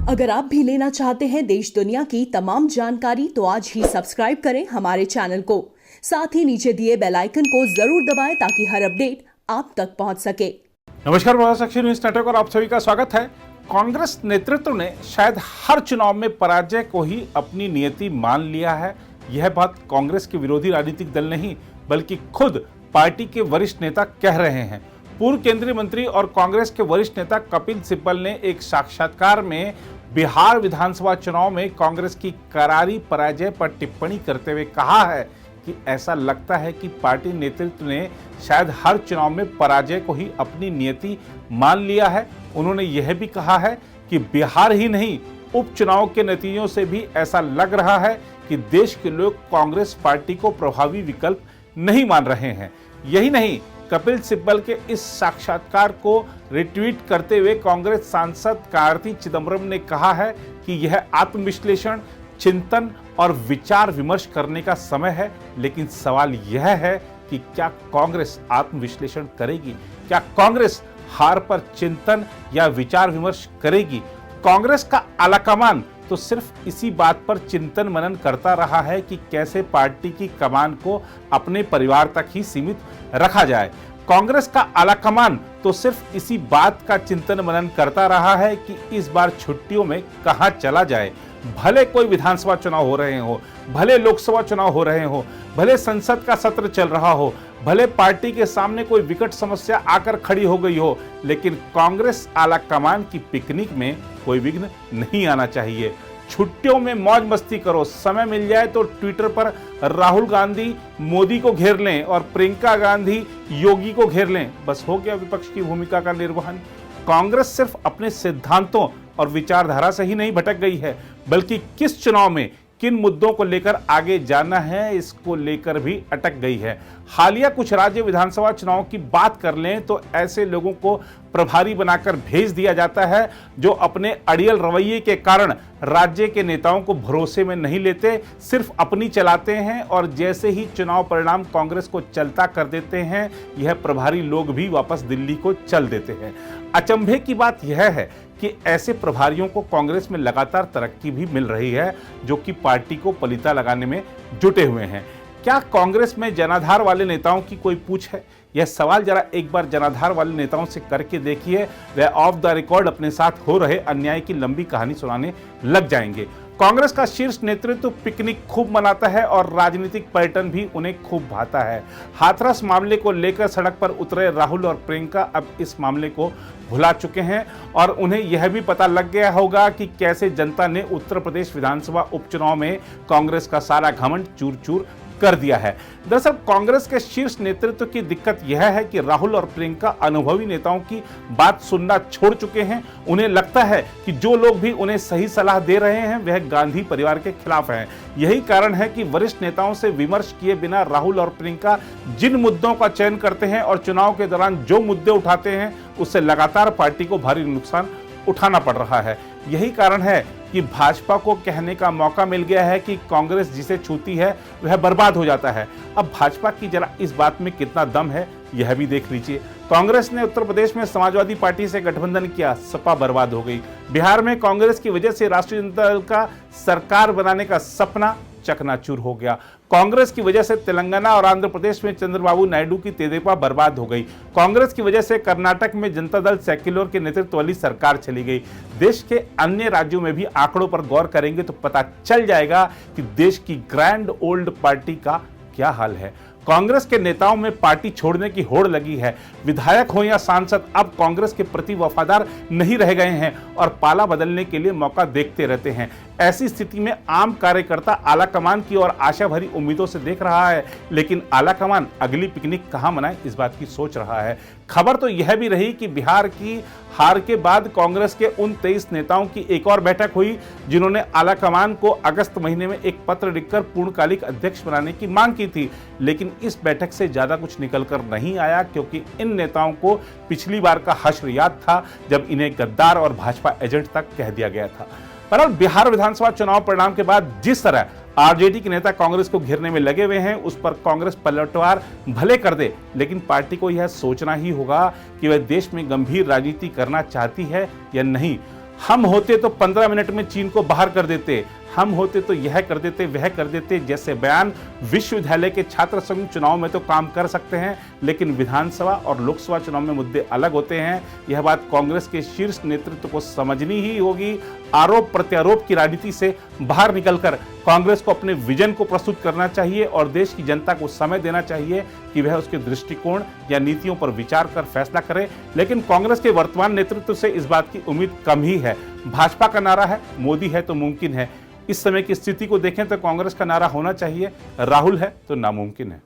अगर आप भी लेना चाहते हैं देश दुनिया की तमाम जानकारी तो आज ही सब्सक्राइब करें हमारे चैनल को। साथ ही नीचे दिए बेल आइकन को जरूर दबाएं ताकि हर अपडेट आप तक पहुंच सके। नमस्कार, महाशक्ति न्यूज नेटवर्क और आप सभी का स्वागत है। कांग्रेस नेतृत्व ने शायद हर चुनाव में पराजय को ही अपनी नियति मान लिया है। यह बात कांग्रेस के विरोधी राजनीतिक दल नहीं बल्कि खुद पार्टी के वरिष्ठ नेता कह रहे हैं। पूर्व केंद्रीय मंत्री और कांग्रेस के वरिष्ठ नेता कपिल सिब्बल ने एक साक्षात्कार में बिहार विधानसभा चुनाव में कांग्रेस की करारी पराजय पर टिप्पणी करते हुए कहा है कि ऐसा लगता है कि पार्टी नेतृत्व ने शायद हर चुनाव में पराजय को ही अपनी नियति मान लिया है। उन्होंने यह भी कहा है कि बिहार ही नहीं, उपचुनाव के नतीजों से भी ऐसा लग रहा है कि देश के लोग कांग्रेस पार्टी को प्रभावी विकल्प नहीं मान रहे हैं। यही नहीं, कपिल सिब्बल के इस साक्षात्कार को रिट्वीट करते हुए कांग्रेस सांसद कार्ति चिदंबरम ने कहा है कि यह आत्मविश्लेषण, चिंतन और विचार विमर्श करने का समय है। लेकिन सवाल यह है कि क्या कांग्रेस आत्मविश्लेषण करेगी? क्या कांग्रेस हार पर चिंतन या विचार विमर्श करेगी? कांग्रेस का आलाकमान तो सिर्फ इसी बात पर चिंतन मनन करता रहा है कि कैसे पार्टी की कमान को अपने परिवार तक ही सीमित रखा जाए। कांग्रेस का आलाकमान तो सिर्फ इसी बात का चिंतन मनन करता रहा है कि इस बार छुट्टियों में कहां चला जाए। भले कोई विधानसभा चुनाव हो रहे हो, भले लोकसभा चुनाव हो रहे हो, भले संसद का सत्र चल रहा हो, भले पार्टी के सामने कोई विकट समस्या आकर खड़ी हो गई हो, लेकिन कांग्रेस आलाकमान की पिकनिक में कोई विघ्न नहीं आना चाहिए। छुट्टियों में मौज मस्ती करो, समय मिल जाए तो ट्विटर पर राहुल गांधी मोदी को घेर लें और प्रियंका गांधी योगी को घेर लें, बस हो गया विपक्ष की भूमिका का निर्वहन। कांग्रेस सिर्फ अपने सिद्धांतों और विचारधारा से ही नहीं भटक गई है, बल्कि किस चुनाव में किन मुद्दों को लेकर आगे जाना है इसको लेकर भी अटक गई है। हालिया कुछ राज्य विधानसभा चुनाव की बात कर लें तो ऐसे लोगों को प्रभारी बनाकर भेज दिया जाता है जो अपने अड़ियल रवैये के कारण राज्य के नेताओं को भरोसे में नहीं लेते, सिर्फ अपनी चलाते हैं और जैसे ही चुनाव परिणाम कांग्रेस को चलता कर देते हैं, यह प्रभारी लोग भी वापस दिल्ली को चल देते हैं। अचंभे की बात यह है कि ऐसे प्रभारियों को कांग्रेस में लगातार तरक्की भी मिल रही है, जो कि पार्टी को पलीता लगाने में जुटे हुए हैं। क्या कांग्रेस में जनाधार वाले नेताओं की कोई पूछ है? यह सवाल जरा एक बार जनाधार वाले नेताओं से करके देखिए, वे ऑफ द रिकॉर्ड अपने साथ हो रहे अन्याय की लंबी कहानी सुनाने लग जाएंगे। कांग्रेस का शीर्ष नेतृत्व पिकनिक खूब मनाता है और राजनीतिक पर्यटन भी उन्हें खूब भाता है। हाथरस मामले को लेकर सड़क पर उतरे राहुल और प्रियंका अब इस मामले को भुला चुके हैं और उन्हें यह भी पता लग गया होगा कि कैसे जनता ने उत्तर प्रदेश विधानसभा उपचुनाव में कांग्रेस का सारा घमंड चूर चूर कर दिया है। दरअसल कांग्रेस के शीर्ष नेतृत्व की दिक्कत यह है कि राहुल और प्रियंका अनुभवी नेताओं की बात सुनना छोड़ चुके हैं। उन्हें लगता है कि जो लोग भी उन्हें सही सलाह दे रहे हैं वह गांधी परिवार के खिलाफ हैं। यही कारण है कि वरिष्ठ नेताओं से विमर्श किए बिना राहुल और प्रियंका जिन मुद्दों का चयन करते हैं और चुनाव के दौरान जो मुद्दे उठाते हैं, उससे लगातार पार्टी को भारी नुकसान उठाना पड़ रहा है। यही कारण है कि भाजपा को कहने का मौका मिल गया है कि कांग्रेस जिसे छूती है वह बर्बाद हो जाता है। अब भाजपा की जरा इस बात में कितना दम है यह भी देख लीजिए। कांग्रेस ने उत्तर प्रदेश में समाजवादी पार्टी से गठबंधन किया, सपा बर्बाद हो गई। बिहार में कांग्रेस की वजह से राष्ट्रीय जनता दल का सरकार बनाने का सपना चकनाचूर हो गया। कांग्रेस की वजह से तेलंगाना और आंध्र प्रदेश में चंद्रबाबू नायडू की तेदेपा बर्बाद हो गई। कांग्रेस की वजह से कर्नाटक में जनता दल सेक्युलर के नेतृत्व वाली सरकार चली गई। देश के अन्य राज्यों में भी आंकड़ों पर गौर करेंगे तो पता चल जाएगा कि देश की ग्रैंड ओल्ड पार्टी का क्या हाल है। कांग्रेस के नेताओं में पार्टी छोड़ने की होड़ लगी है। विधायक हो या सांसद अब कांग्रेस के प्रति वफादार नहीं रह गए हैं और पाला बदलने के लिए मौका देखते रहते हैं। ऐसी स्थिति में आम कार्यकर्ता आलाकमान की ओर आशा भरी उम्मीदों से देख रहा है, लेकिन आलाकमान अगली पिकनिक कहां मनाए इस बात की सोच रहा है। खबर तो यह भी रही कि बिहार की हार के बाद कांग्रेस के उन 23 नेताओं की एक और बैठक हुई जिन्होंने आलाकमान को अगस्त महीने में एक पत्र लिखकर पूर्णकालिक अध्यक्ष बनाने की मांग की थी। लेकिन इस बैठक से ज्यादा कुछ निकलकर नहीं आया, क्योंकि इन नेताओं को पिछली बार का हश्र याद था जब इन्हें गद्दार और भाजपा एजेंट तक कह दिया गया था। पर बिहार विधानसभा चुनाव परिणाम के बाद जिस तरह आरजेडी के नेता कांग्रेस को घेरने में लगे हुए हैं, उस पर कांग्रेस पलटवार भले कर दे, लेकिन पार्टी को यह सोचना ही होगा कि वह देश में गंभीर राजनीति करना चाहती है या नहीं। हम होते तो 15 मिनट में चीन को बाहर कर देते, हम होते तो यह कर देते, वह कर देते जैसे बयान विश्वविद्यालय के छात्र संघ चुनाव में तो काम कर सकते हैं, लेकिन विधानसभा और लोकसभा चुनाव में मुद्दे अलग होते हैं। यह बात कांग्रेस के शीर्ष नेतृत्व को समझनी ही होगी। आरोप प्रत्यारोप की राजनीति से बाहर निकलकर कांग्रेस को अपने विजन को प्रस्तुत करना चाहिए और देश की जनता को समय देना चाहिए कि वह उसके दृष्टिकोण या नीतियों पर विचार कर फैसला करे। लेकिन कांग्रेस के वर्तमान नेतृत्व से इस बात की उम्मीद कम ही है। भाजपा का नारा है मोदी है तो मुमकिन है। इस समय की स्थिति को देखें तो कांग्रेस का नारा होना चाहिए राहुल है तो नामुमकिन है।